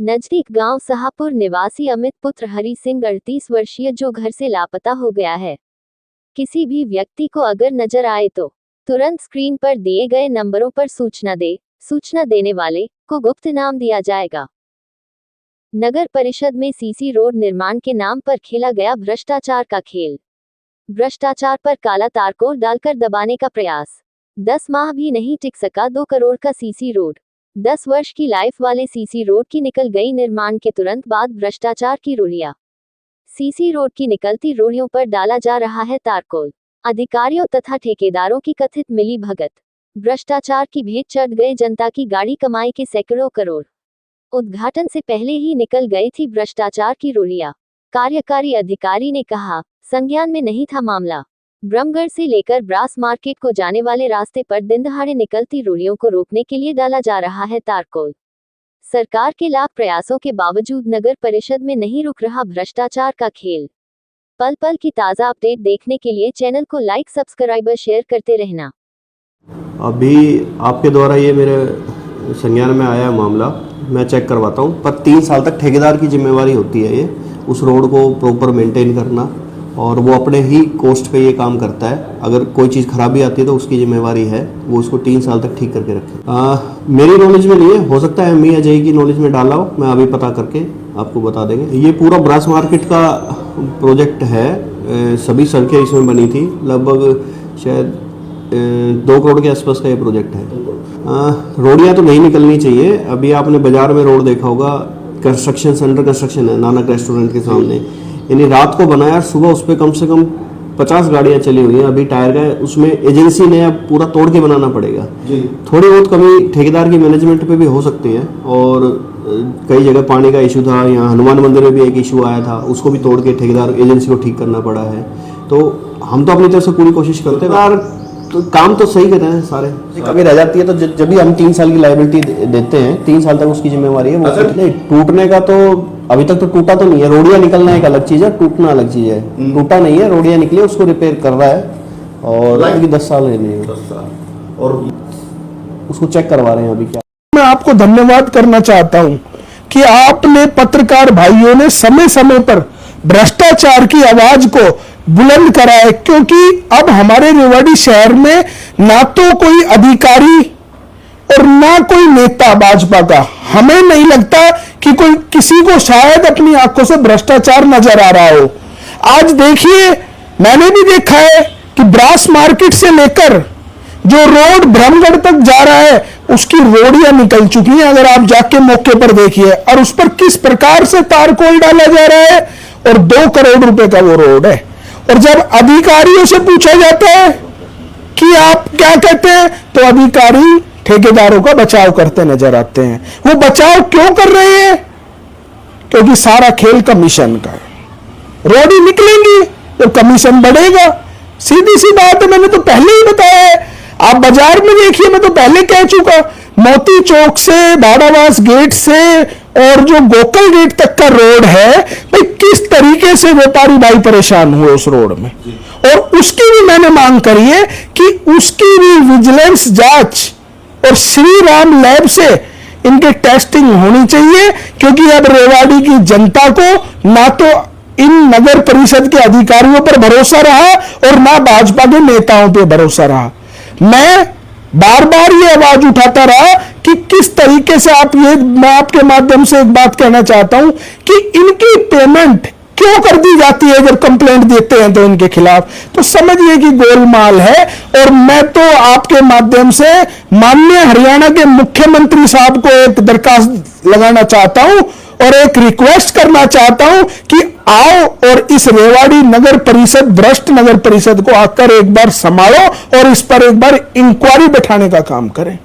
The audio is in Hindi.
नजदीक गांव साहपुर निवासी अमित पुत्र हरि सिंह 38 वर्षीय जो घर से लापता हो गया है। किसी भी व्यक्ति को अगर नजर आए तो तुरंत स्क्रीन पर दिए गए नंबरों पर सूचना दे। सूचना देने वाले को गुप्त इनाम दिया जाएगा। नगर परिषद में सीसी रोड निर्माण के नाम पर खेला गया भ्रष्टाचार का खेल। भ्रष्टाचार पर काला तारकोल डालकर दबाने का प्रयास। 10 माह भी नहीं टिक सका 2 करोड़ का सीसी रोड। 10 वर्ष की लाइफ वाले सीसी रोड की निकल गई निर्माण के तुरंत बाद भ्रष्टाचार की रोलियां। सीसी रोड की निकलती रोलियों पर डाला जा रहा है तारकोल। अधिकारियों तथा ठेकेदारों की कथित मिली भगत। भ्रष्टाचार की भेंट चढ़ गए जनता की गाड़ी कमाई के सैकड़ों करोड़। उद्घाटन से पहले ही निकल गई थी भ्रष्टाचार की रोलियां। कार्यकारी अधिकारी ने कहा, संज्ञान में नहीं था मामला। ब्रह्मगढ़ से लेकर ब्रास मार्केट को जाने वाले रास्ते पर दिन दहाड़े निकलती रोलियों को रोकने के लिए डाला जा रहा है तारकोल। सरकार के लाख प्रयासों के बावजूद नगर परिषद में नहीं रुक रहा भ्रष्टाचार का खेल। पल पल की ताज़ा अपडेट देखने के लिए चैनल को लाइक, सब्सक्राइब, शेयर करते रहना। अभी आपके द्वारा ये मेरे संज्ञान में आया मामला, मैं चेक करवाता हूँ। पर 3 साल तक ठेकेदार की जिम्मेवारी होती है ये उस रोड को प्रॉपर मेंटेन करना, और वो अपने ही कॉस्ट पे ये काम करता है। अगर कोई चीज़ खराबी आती है तो उसकी जिम्मेवारी है, वो उसको 3 साल तक ठीक करके रखे। मेरी नॉलेज में नहीं है, हो सकता है एमई अजय की नॉलेज में डाला हो, मैं अभी पता करके आपको बता देंगे। ये पूरा ब्रास मार्केट का प्रोजेक्ट है, सभी सड़कें इसमें बनी थी। लगभग शायद 2 करोड़ के आसपास का ये प्रोजेक्ट है। रोडियाँ तो नहीं निकलनी चाहिए। अभी आपने बाजार में रोड देखा होगा, कंस्ट्रक्शन अंडर कंस्ट्रक्शन है नानक रेस्टोरेंट के सामने, यानी रात को बनाया, सुबह उस पर कम से कम 50 गाड़ियां चली हुई हैं। अभी टायर का उसमें एजेंसी ने अब पूरा तोड़ के बनाना पड़ेगा। थोड़ी बहुत कमी ठेकेदार की मैनेजमेंट पे भी हो सकती है, और कई जगह पानी का इशू था। यहाँ हनुमान मंदिर में भी एक इशू आया था, उसको भी तोड़ के ठेकेदार एजेंसी को ठीक करना पड़ा है। तो हम तो अपनी तरफ से पूरी कोशिश करते हैं यार, तो काम तो सही कर रहे हैं सारे। कभी रह जाती है तो जब भी हम 3 साल की लायबिलिटी देते हैं, 3 साल तक उसकी जिम्मेवारी है। वो नहीं टूटने का, तो अभी तक तो टूटा तो नहीं है। रोडियां निकलना एक अलग चीज है, टूटना अलग चीज है। टूटा नहीं है, रोडियां निकली, उसको रिपेयर कर रहा है, और अभी 10 साल है, और उसको चेक करवा रहे हैं अभी। क्या मैं आपको धन्यवाद करना चाहता हूं कि आपने पत्रकार भाइयों ने समय समय पर भ्रष्टाचार की आवाज को बुलंद करा है, क्योंकि अब हमारे रेवाड़ी शहर में ना तो कोई अधिकारी और ना कोई नेता भाजपा का, हमें नहीं लगता कि कोई किसी को शायद अपनी आंखों से भ्रष्टाचार नजर आ रहा हो। आज देखिए, मैंने भी देखा है कि ब्रास मार्केट से लेकर जो रोड ब्रह्मगढ़ तक जा रहा है, उसकी रोडियां निकल चुकी हैं। अगर आप जाके मौके पर देखिए, और उस पर किस प्रकार से तारकोल डाला जा रहा है, और 2 करोड़ रुपए का वो रोड है। और जब अधिकारियों से पूछा जाता है कि आप क्या कहते हैं, तो अधिकारी ठेकेदारों का बचाव करते नजर आते हैं। वो बचाव क्यों कर रहे हैं? क्योंकि सारा खेल कमीशन का है। रोड ही निकलेंगी तो कमीशन बढ़ेगा, सीधी सी बात है। मैंने तो पहले ही बताया है। आप बाजार में देखिए, मैं तो पहले कह चुका, मोती चौक से भाड़ावास गेट से और जो गोकल गेट तक का रोड है, भाई किस तरीके से व्यापारी भाई परेशान हुए उस रोड में। और उसकी भी मैंने मांग करी है कि उसकी भी विजिलेंस जांच और श्री राम लैब से इनके टेस्टिंग होनी चाहिए, क्योंकि अब रेवाड़ी की जनता को ना तो इन नगर परिषद के अधिकारियों पर भरोसा रहा और ना भाजपा के नेताओं पर भरोसा रहा। मैं बार बार ये आवाज उठाता रहा कि किस तरीके से मैं आपके माध्यम से एक बात कहना चाहता हूं कि इनकी पेमेंट क्यों कर दी जाती है जब कंप्लेंट देते हैं तो इनके खिलाफ, तो समझिए कि गोलमाल है। और मैं तो आपके माध्यम से माननीय हरियाणा के मुख्यमंत्री साहब को एक दरखास्त लगाना चाहता हूं और एक रिक्वेस्ट करना चाहता हूं कि आओ और इस रेवाड़ी नगर परिषद, भ्रष्ट नगर परिषद को आकर एक बार संभालो और इस पर एक बार इंक्वायरी बैठाने का काम करें।